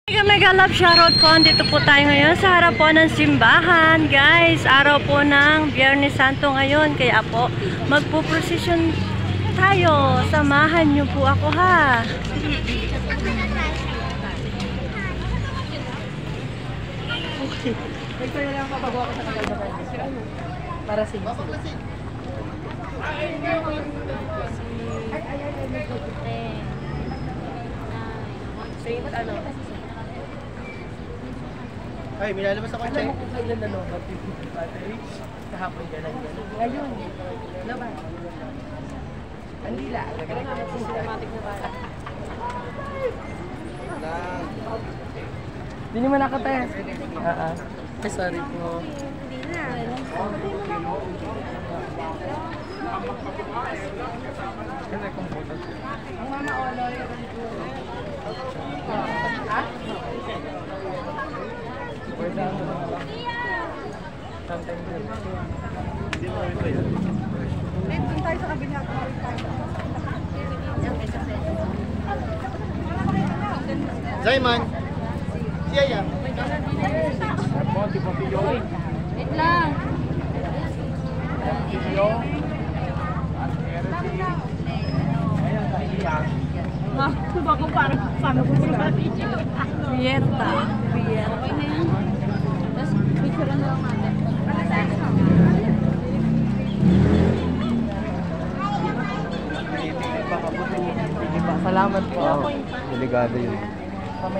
Mega love shoutout po. Dito po tayo ngayon sa harap po ng simbahan. Guys, araw po ng Biyernes Santo ngayon. Kaya po, magpo-procession tayo. Samahan niyo po ako ha. Okay. Ito yung lang papagawa ko sa kagagawa. Para sa inyo. Saint ano? Ay, milalabas ako Alam mo kung kailan na lobat yung battery? Kahapon ka lang yan. Ngayon, laban. Andila. Nagaling naman sa cinematic na bata. Hindi naman ako tayo. Ay, sorry po. Hindi na. Ang mama Oloy. Hindi mo rin ba yun? Doon tayo sa kabila. Zayman! Siya yan! Wait lang. Baka parang paano ko sila Fiesta. Okay na yan. Tapos picture na lang natin. Salamat po. Delikado yun.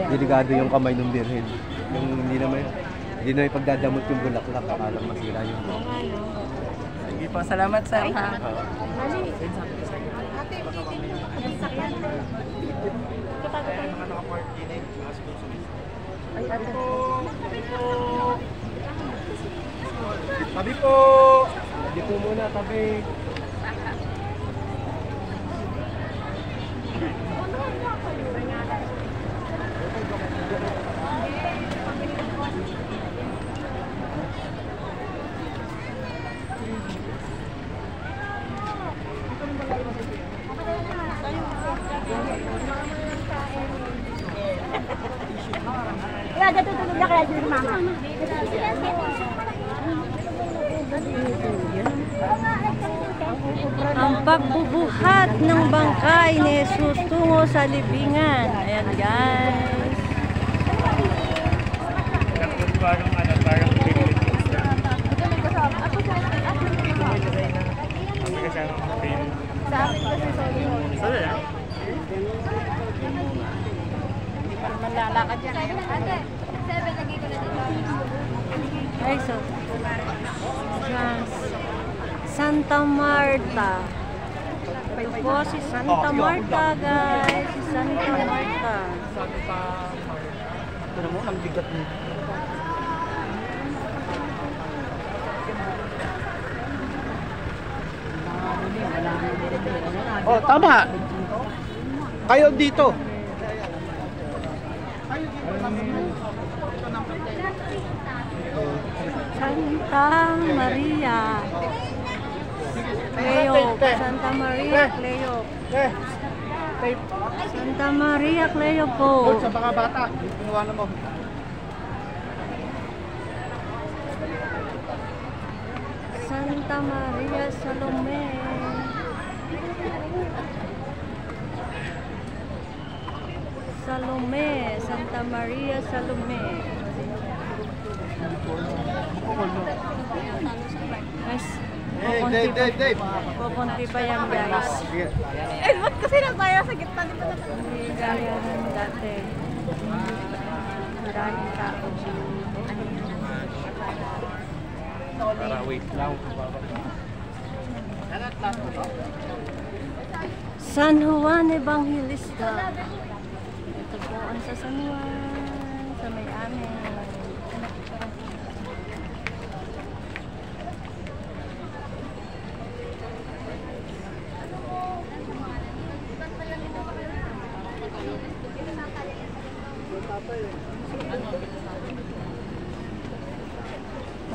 Delikado yung kamay ng birhen. Yung hindi na ipagdadamot yung bulaklak. Akalang masira yung Sige po, salamat sir ha. Tabi po! Tabi po muna, tabi. Kaya natutulog na kaya dito mama. Ang pagbubuhat ng bangkay ni Jesus tungo sa libingan. Ayan guys. Parang Sa amin kasi solo. Malalakad yan. Ate, 7 lagi ko na dito. Ay, so. Santa Marta. Ito po si Santa Marta, guys. Si Santa Marta. Ito mo, ang bigat mo. Oh, tama. Kayo dito. Santa Maria. Cleo. Santa Maria Cleo. Santa Maria Cleo po. Sa mga bata, pinuwanan mo. Santa Maria Salome. Salome. Santa Maria Salome. Guys, pupunti pa yan guys. Eh, ba't kasi na tayo sa gitna? Di ba na? Hindi gaya ng dati. Maraming tao. Wait lang. San Juan Evangelista. Ito po ang sa San Juan. Sa may amin.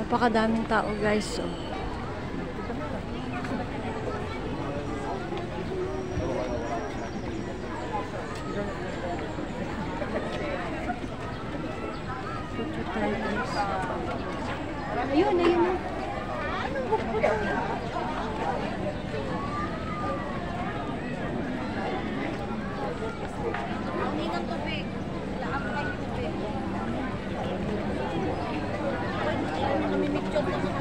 Napakadaming tao guys. So. arthritis. Ayun, ayun. Ang tubig. Lahat ng tubig. Namimicture na siya.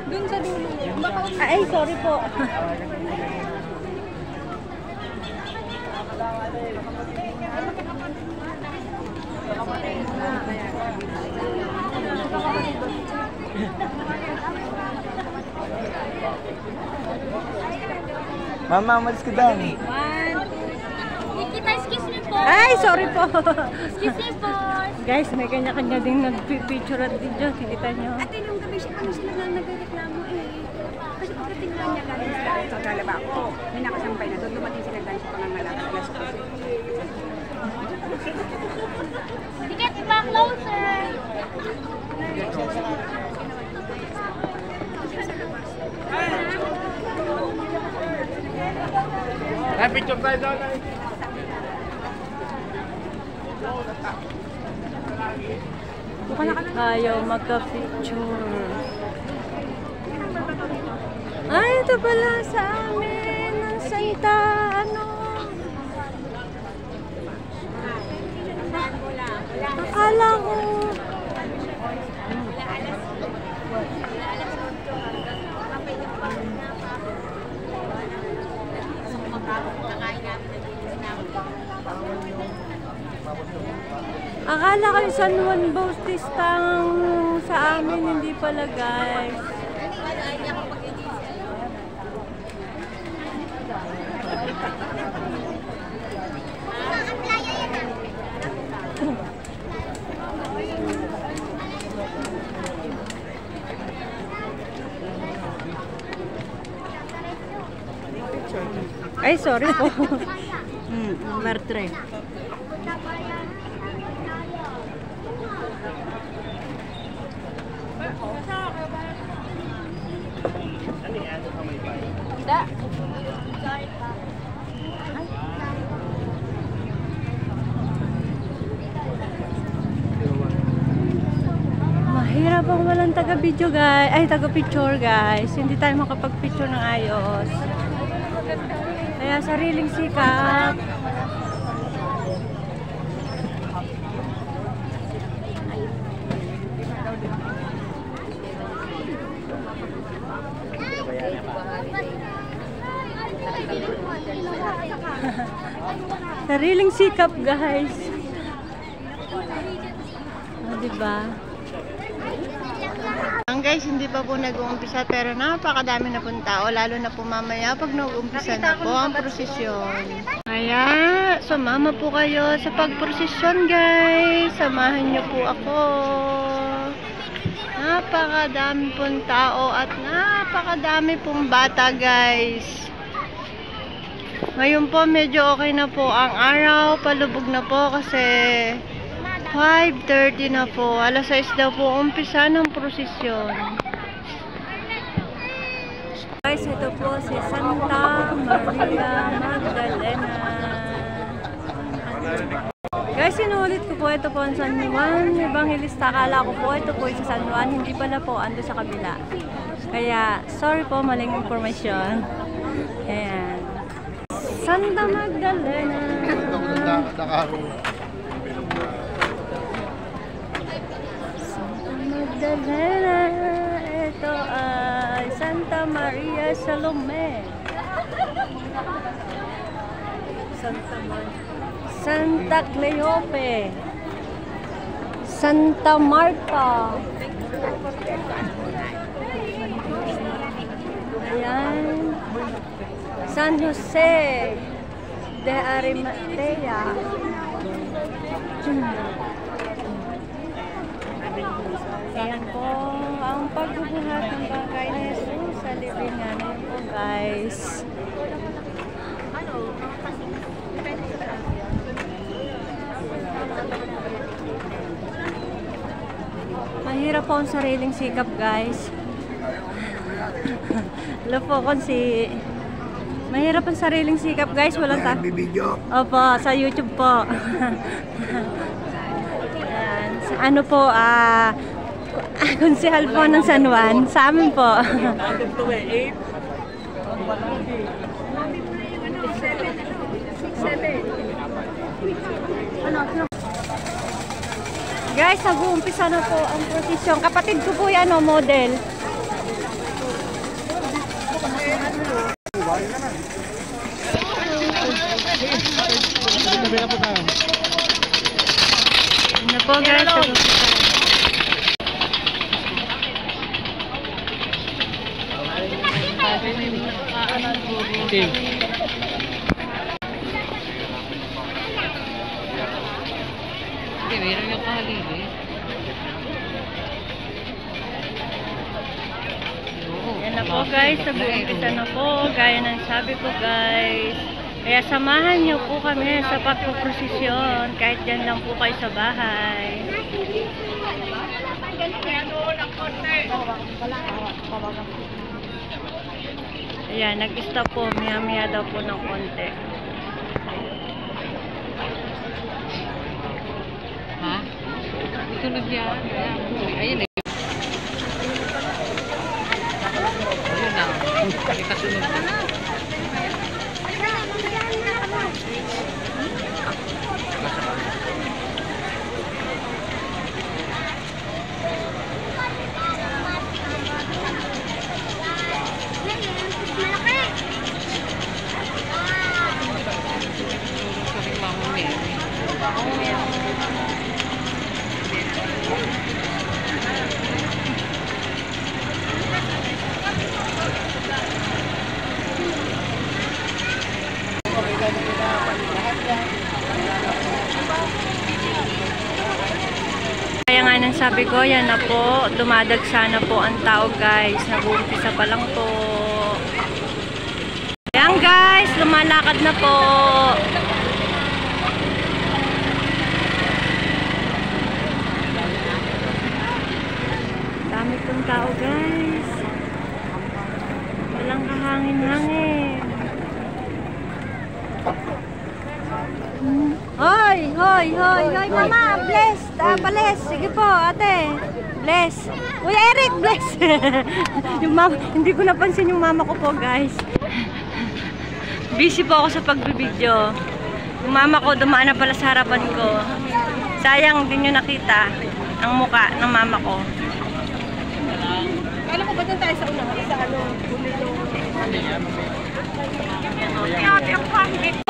Dun sa dulo. Ay, sorry po. Mama, umalis ka down. Nikita, excuse me po. Ay, sorry po. Excuse me po. Guys, may kanya-kanya ding nag-picture at video. Kita nyo. Ate, nung gabi siya kami sila na nagreklamo eh. Kasi pagdating lang niya galing sa galaba ko, may nakasampay na doon. Dumating sila dahil sa pangangalak. Alas ko. Ticket pa closer. Picture tayo doon. Ayaw magka-picture. Ay, ito pala sa amin. Ang Santa, akala ko. Akala ko yung San Juan Bautista ang sa amin, hindi pala guys. Ay, sorry po. Number 3. Mahirap ang walang taga-video guys. Ay, taga-picture guys. Hindi tayo makapag-picture ng ayos. Kaya sariling sikap. Sariling sikap guys. Diba? Ang guys, hindi pa po nag-uumpisa pero napakadami na pong tao, lalo na po mamaya pag nag-uumpisa na po ang prosesyon. Kaya, sumama po kayo sa pag-prosesyon guys. Samahan niyo po ako. Napakadami pong tao at napakadami pong bata guys. Ngayon po medyo okay na po ang araw, palubog na po kasi 5:30 na po. Alas 6 daw po umpisa ng prosesyon. Guys, ito po si Santa Maria Magdalena. Guys, sinulit ko po ito po ang San Juan Evangelista. Akala ko po ito po sa San Juan. Hindi pala po, ando sa kabila. Kaya, sorry po, maling informasyon. Ayan. Santa Magdalena. Magdalena, ito ay Santa Maria Salome. Santa Cleope. Santa Marta. Ayan. San Jose de Arimatea. Ayan po ang pagbubuhat ng bangkay ni Jesus sa libingan. Ayan po guys. Mahirap po ang sariling sikap guys. Hello po kung si... Mahirap ang sariling sikap guys. Walang video. Opo, sa YouTube po. Ayan. Sa ano po, konsehal po ng San Juan. Sa amin po. Guys, nag-uumpisa na po ang prosesyon. Kapatid ko po yan, model. Ano po guys? Okay. Meron yung kahalili. Yan na po guys, nag-uumpisa na po. Gaya ng sabi ko guys. Kaya samahan niyo po kami sa pagpuprosesyon. Kahit dyan lang po kayo sa bahay. Ayan, nag-stop po. Maya-maya daw po ng konti. Ha? Tulog yan. Ayun eh. Ayun na. May kasunod na. Kaya nga nang sabi ko, yan na po, dumadagsa na po ang tao guys. Nag-uumpisa pa lang po. Ayan guys, lumalakad na po. Dami pong tao guys. Walang kahangin-hangin. Hoy, hoy, hoy, hoy, mama, bless, bless, sige po, ate, bless. Uy, Eric, bless. Yung mama, hindi ko napansin yung mama ko po, guys. Busy po ako sa pagbibideo. Yung mama ko, dumaan na pala sa harapan ko. Sayang, din nyo nakita ang muka ng mama ko. Alam ko ba doon tayo sa unang? Sa ano?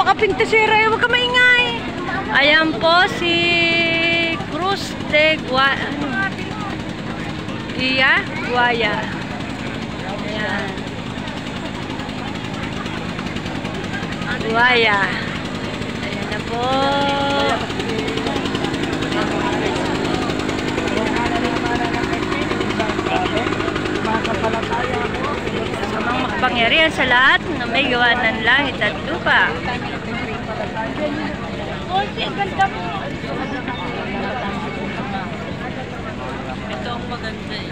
Kapintasira, huwag ka maingay. Ayan po si Cruz de Guaya. Ayan. Guaya. Ayan na po. Samang makapangyarihan sa lahat na may gawa ng langit at lupa. Ito ang maganda eh.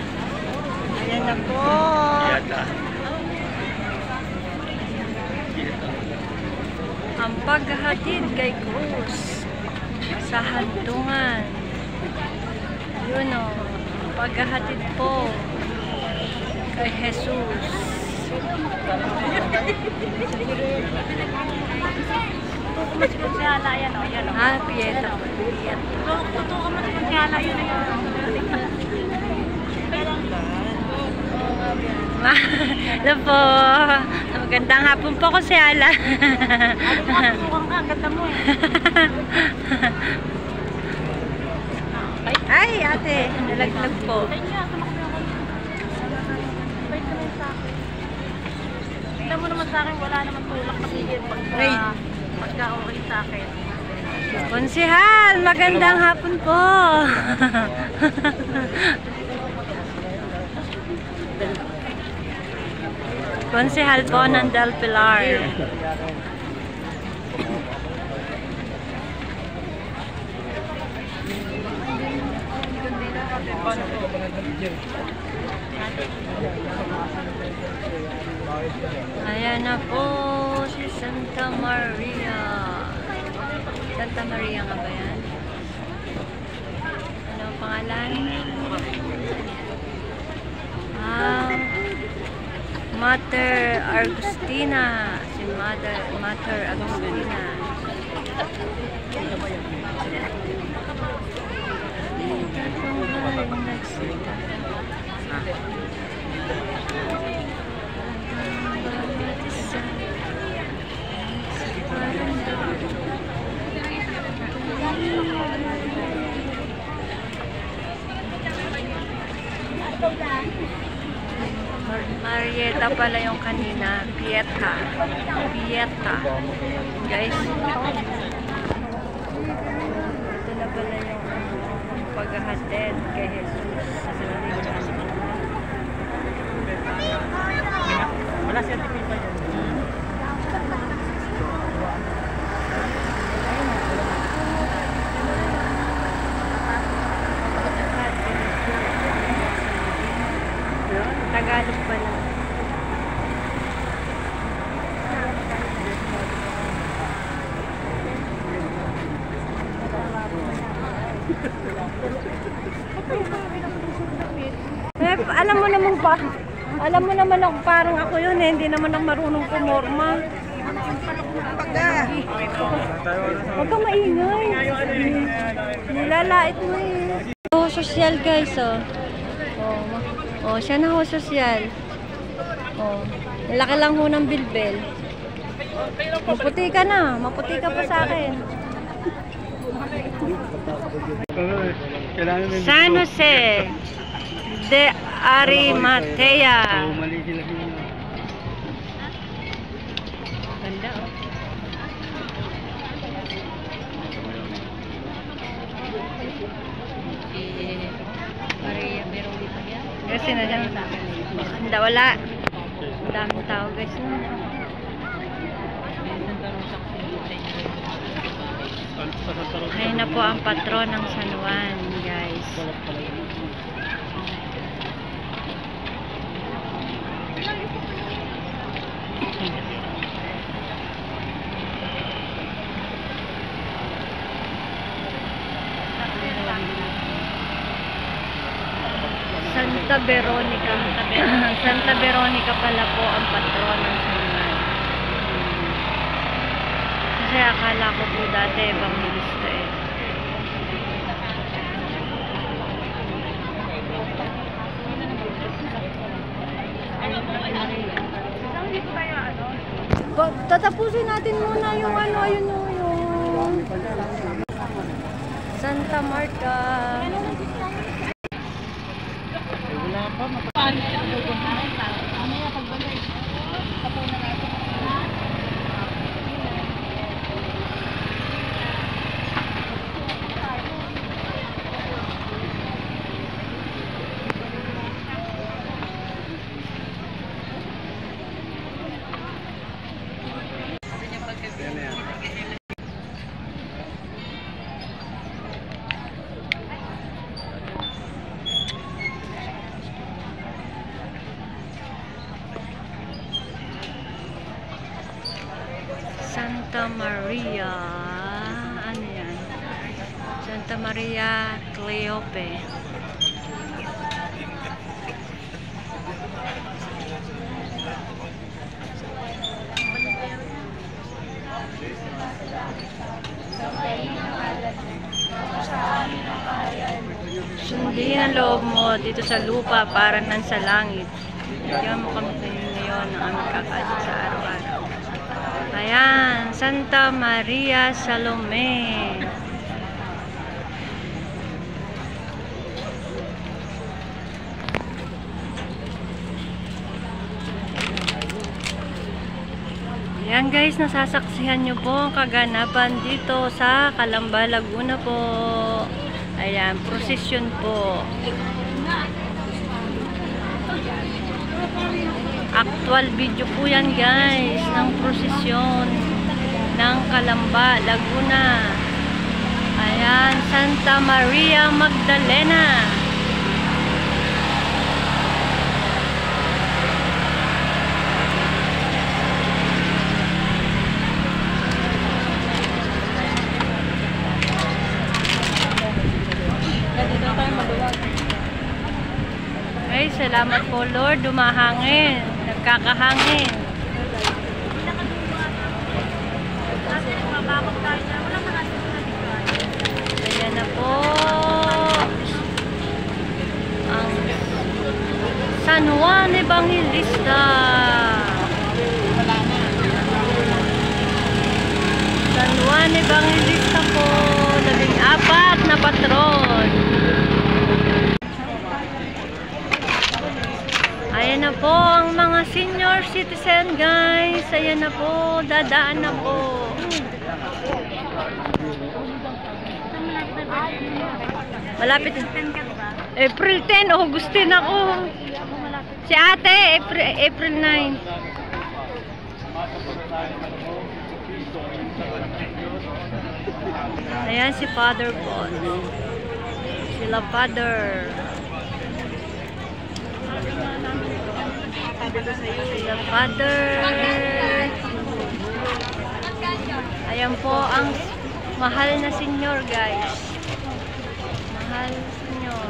Ayan na po. Ang paghahatid kay Cruz sa hantungan. Yun o. Ang paghahatid po kay Jesus. Ah, Pieta. Totoo ka mas magkala yun na yun. Hello po. Magandang hapon po ko si Ala. Mukhang ka, ganda mo eh. Ay, ate, nalaglag po. Tingnan mo naman sa akin, wala naman tulak patigil pagka okay sa akin. Konsehal, magandang hapon po. Konsehal po ng Del Pilar. Ayan na po si Santa Maria. Santa Maria nga ba yan? Ano ang pangalan? Mater Agustina. Si Mater Agustina. Marieta pala yung kanina. Pieta. Guys. Ito na pala yung paghahatid kay Jesus. Wala siya tipipa yan. Tagalog pala. Alam mo naman ako parang ako yun eh, hindi naman ako marunong pumorma. Huwag kang maingay. Nilalait mo eh. Oh, social guys oh. Oh, siya na ho social. Oh, laki lang ho ng bilbel. Maputi ka na, maputi ka pa sa akin. San Jose de Arimatea. Ganda oh. Maria Veronica yan. Kasi na dyan. Hindi, wala. Ang daming tao guys. Ayun na po ang patron ng San Juan guys. Santa Veronica. Santa Veronica pala po ang patron ng San Juan. Kasi akala ko po dati evangelista eh. Tatapusin natin muna yung ano, ayun yung Santa Marta. Santa Maria, ano yan? Santa Maria Cleope. Sundin ang loob mo dito sa lupa para nang sa langit. Bigyan mo kami ngayon ng aming kakain sa araw. Santa Maria Salome. Ayan guys, nasasaksihan nyo po ang kaganapan dito sa Calamba, Laguna po. Ayan, prosesyon po. Actual video po yan guys ng prosesyon ng Calamba, Laguna. Ayan, Santa Maria Magdalena. Ay, salamat po Lord, dumahangin, nagkakahangin. Ayan na po ang San Juan Evangelista. San Juan Evangelista po, 14 na patron. Ayan na po ang mga senior citizen guys. Ayan na po, dadaan na po. Malapit. April 10, Augustin ako. Si ate, April 9. Ayan si Father po. Sila Father. Sila Father. Ayan po ang mahal na senior guys. Mahal senior.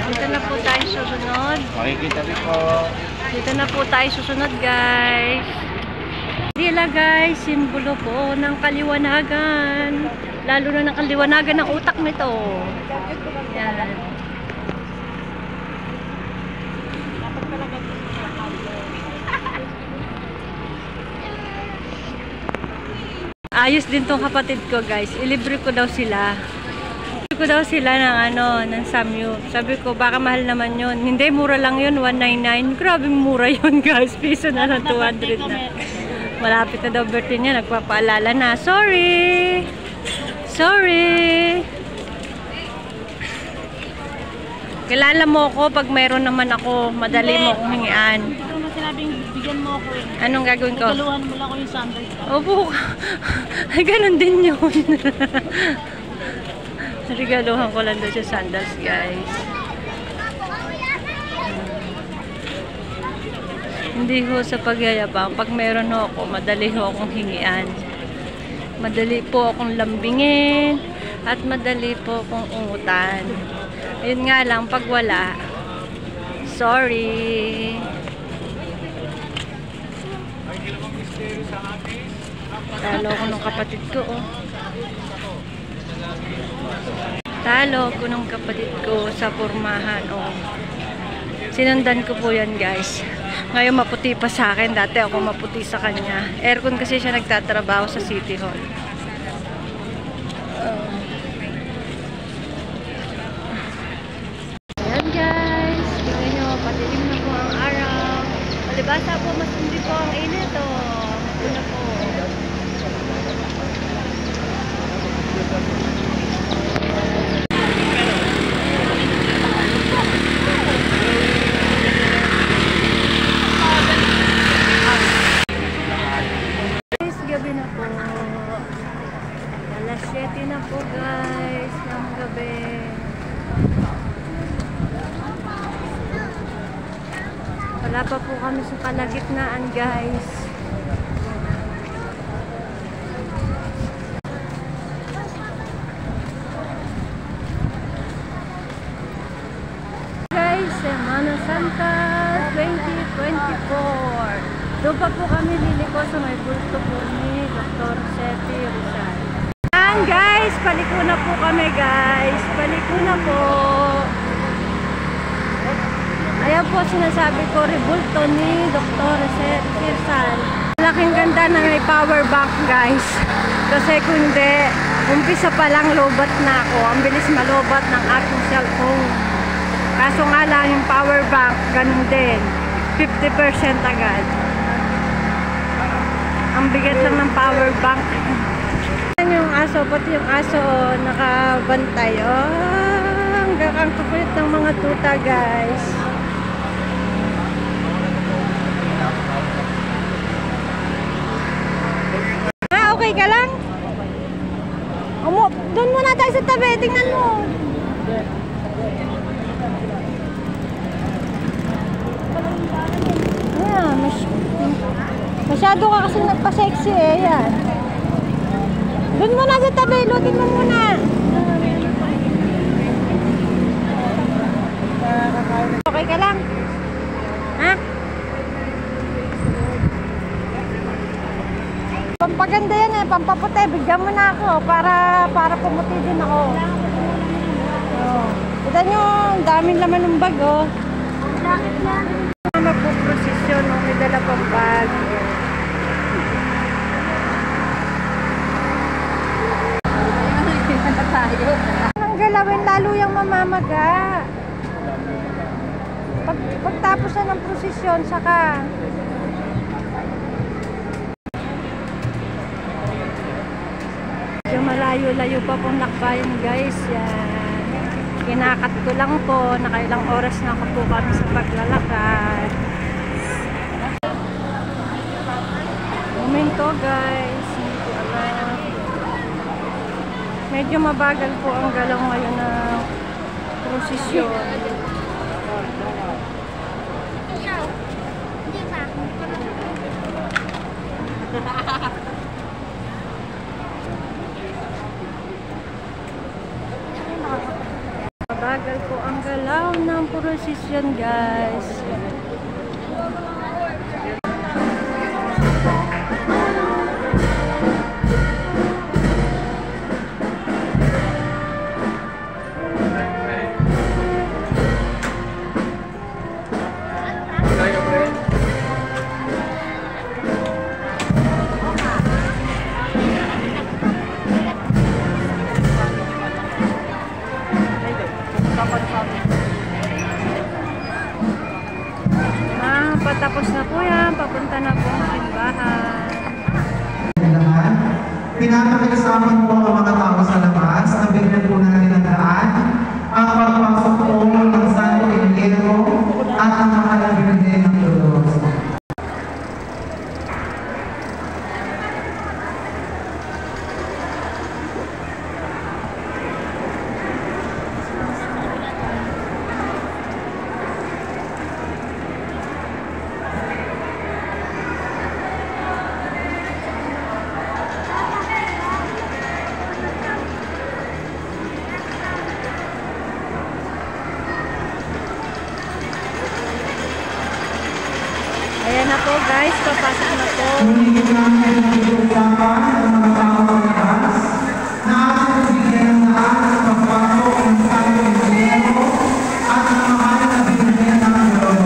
Dito na po tayo susunod. Makikita rin po. Dito na po tayo susunod guys. Dila guys, simbolo po ng kaliwanagan. Lalo na ng kaliwanagan ng utak nito. Yan. Ayos din tong kapatid ko guys. Ilibre ko daw sila. Ilibre ko daw sila ng Samyu. Sabi ko baka mahal naman yun. Hindi, mura lang yun. 199. Grabe mura yun guys. Piso na lang 200 na. Malapit na daw birthday niya. Nagpapaalala na. Sorry! Sorry! Kilala mo ako pag mayroon naman ako. Madali mo akong hingian. Ito na sinabing bigyan mo ako eh. Anong gagawin ko? Regaluhan mo lang ako yung sandals. Opo. Ay, ganun din yun. Regaluhan ko lang doon sa sandals, guys. Hindi ho sa pagyayabang. Pag meron ho ako, madali ho akong hingian. Madali po akong lambingin. At madali po akong ungutan. Ayun nga lang, pag wala, sorry. Talo ko ng kapatid ko, oh. Talo ko ng kapatid ko sa pormahan, oh. Sinundan ko po yan, guys. Ngayon maputi pa sa akin. Dati ako maputi sa kanya. Aircon kasi siya nagtatrabaho sa City Hall. Ayan, guys. Tingnan nyo, patilim na po ang araw. Palibasa po, mas hindi po ang init, oh. Ito na po. Gabi na po. Alas 7 na po guys ng gabi. Wala pa po kami sa kalagitnaan guys. Guys, Semana Santa 2024. Doon pa po kami liliko sa may bulto po ni Dr. Seti Rizal. Ayan guys, paliko na po kami guys. Paliko na po. Ayan Kaya po sinasabi ko, rebulto ni Dr. Sirsan. Laking ganda na may power bank, guys. Kasi kung hindi, umpisa pa lang lobat na ako. Ang bilis malobat ng aking cellphone. Kaso nga lang yung power bank, ganun din. 50% agad. Ang bigat lang ng power bank. Yung aso, pati yung aso nakabantay. Hanggang ang kukulit ng mga tuta, guys. Okay ka lang? Doon muna tayo sa tabi, tingnan mo. Ayan, masyado ka kasi nagpa-sexy eh, yan. Doon muna sa tabi, lutin mo muna. Okay ka lang? Ha? Pampaganda yan eh, pampaputi. Bigyan mo na ako para pumuti din ako. Kita nyo, ang daming laman ng bag oh. Bakit na? Magpuprosesyon, may dala pang bag. Ang galawin, lalo yung mamamaga. Pagtapos na ng prosesyon, saka yung malayo-layo pa pong lakbayan, guys. Yan. Kinakat ko lang po. Nakailang oras na ako po kami sa paglalakad. Momento, guys. Hindi ko alam. Medyo mabagal po ang galaw ngayon na prosesyon. Mabagal po ang galaw ng prosesyon, guys. Patapos na po yan, papunta na po ang simbahan. Pinapakisaman po ang mga tao sa labas, nabigyan po natin ang daan, ang pagpasok po ng Santo Emilio at ang mahalagin din ng Diyos. Ayan na po, guys, papasok na po. Ngunit namin ang pag-uusapan ng mga tao sa labas na ating bigyan ng daan sa pagpasok ng Santo Emilio at ang mahal na binigyan ng Diyos.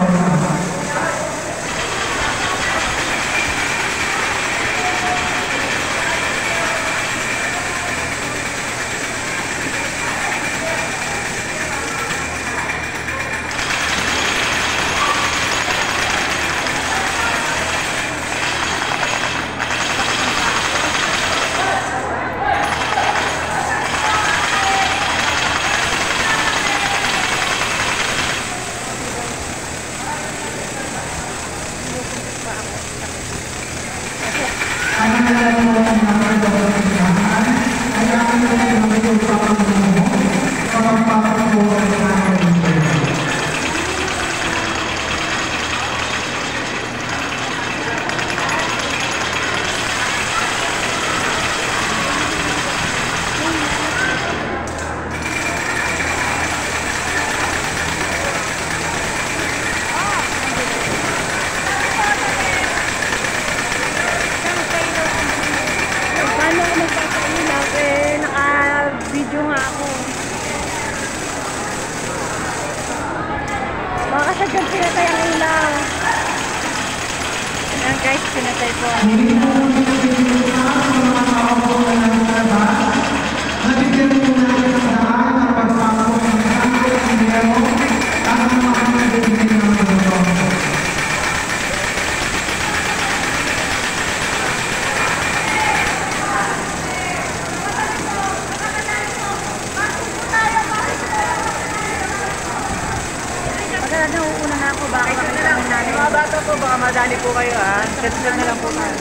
Ayan, pinatay ang ilaw. Ayan guys, pinatay po ang Hindi ilaw. po pinagpipilitan ang mga tao po na nasa labas. Nabigyan po natin ang daan ng pagpapasok ng Santo Isidro at ang mga nabibigyan ng mundo. Pagka nauuna na ako, baka makita ng nanay. Mga bata po, baka madali po kayo ha. Set na lang po tayo.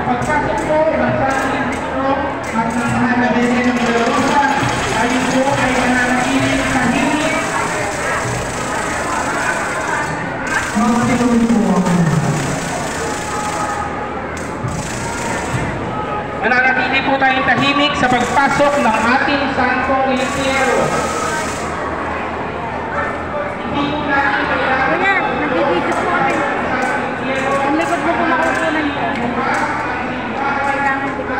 Pagpasok po, basahin dito at ng mga nabigyan ng dalawa. Tayo po ay mananatiling tahimik. Magsinulit po ako. Mananatili po tayong tahimik sa pagpasok ng ating Santo Isidro. Hindi po natin kailangan. Kuya, nagbibidyo po kami. Ang likod mo po makukunan ko. Kailangan likod mo.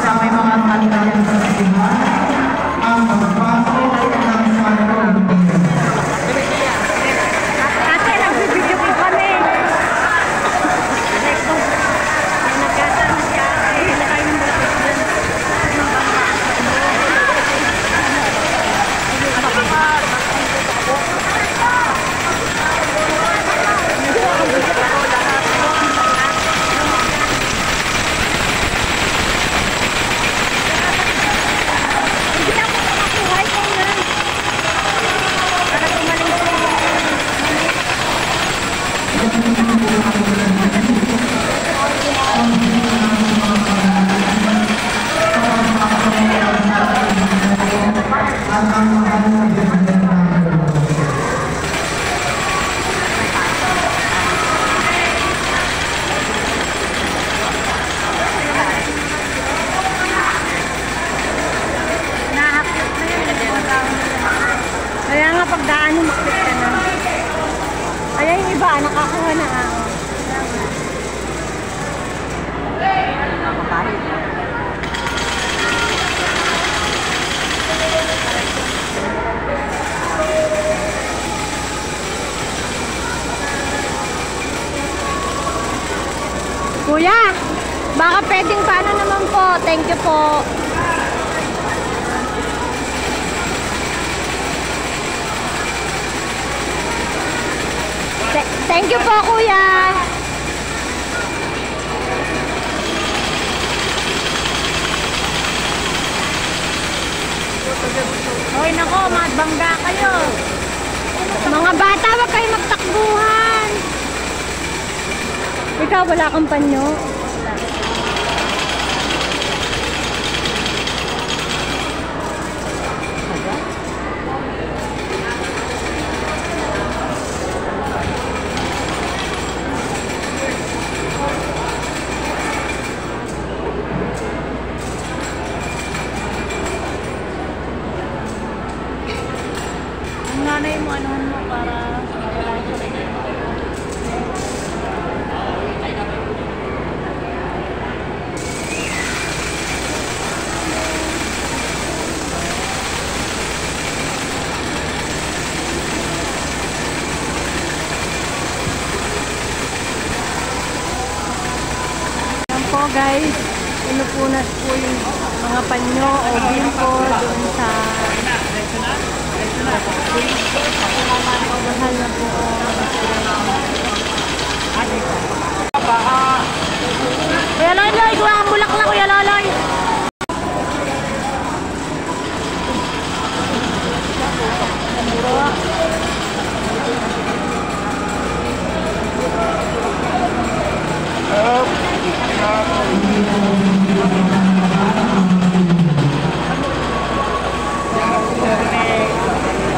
Sa may mga talihan sa sigahan, ang pagpasok ng Santo Isidro. Ate, nagbibidyo po kami. Ay, nagkasama si ate. Ilakay ng batis dyan. Hindi ako makakuhay ko yan. Para tumaling po. At ang mga nabibigyan ng mundo. Nahakot na yun. Kaya nga pagdaan yung maklit ka na. Kaya yung iba, nakakuha na ako. Kuya, baka pwedeng paano naman po. Thank you po. Thank you po, kuya. Hoy, nako, magbangga kayo. Mga bata, wag kayo magtakbuhan. Ikaw, wala kang panyo? Ang nanay mo, ano mo para wala siya. Yan po guys, pinupunas po yung mga panyo o bimpo doon sa mahal na po. Kuya Loloy, kuha ang bulaklak, Kuya Loloy.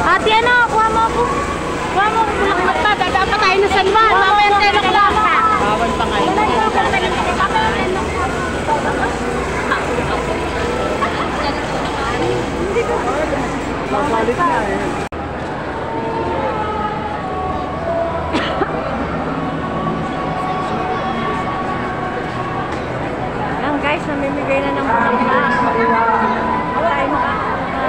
Ate, ano? Kuha mo ako. Kuha mo ako bulaklak pa. Dadaan pa tayo na San Juan. Mamaya tayo na klasa. Bawal pa ngayon. Masalit na eh. Yan guys, namimigay na ng bulaklak. Tayo makakakuha.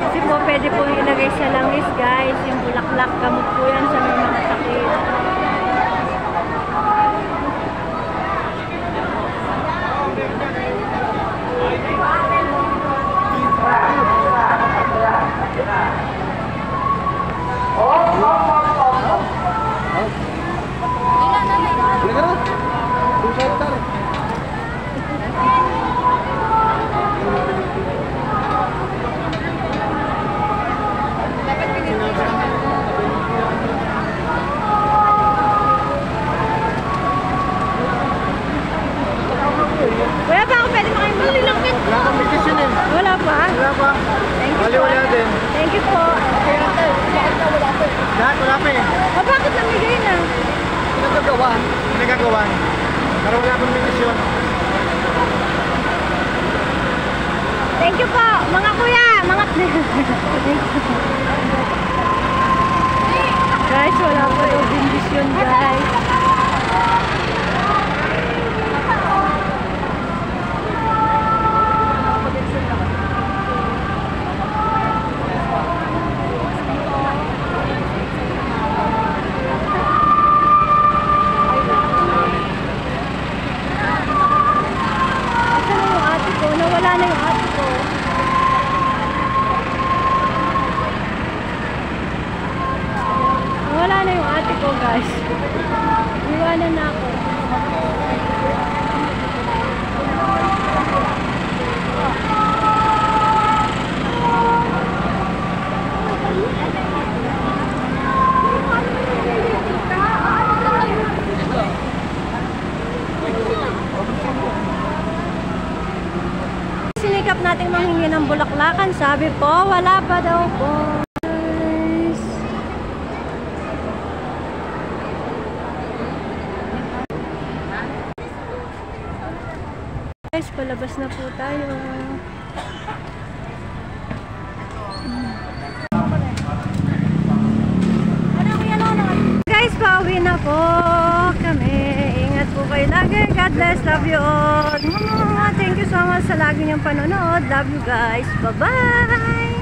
Kasi po pwede po ilagay sa langis guys. Yung bulaklak, gamot po yan sa may mga sakit. Balik ka na. Kung saan tayo. Wala pa ako pwede makaimbali lang din. Wala kang medicine eh. Wala pa? Wala pa. Wala din. Thank you po. Lahat wala pa eh. O bakit namigay na? Pinagagawa. Pero wala akong medisyon. Thank you po, mga kuya, mga guys, wala pa yung bendisyon guys. Asan na yung ate ko? Nawala na yung ate ko. Wala na yung ate ko guys. Iwanan na ako. Sinikap nating manghingi ng bulaklakan. Sabi po, wala pa daw po. Guys, palabas na po tayo. Guys, pauwi na po kami. Ingat po kayo lagi. God bless. Love you all. Thank you so much sa lagi niyong panonood. Love you guys. Bye-bye!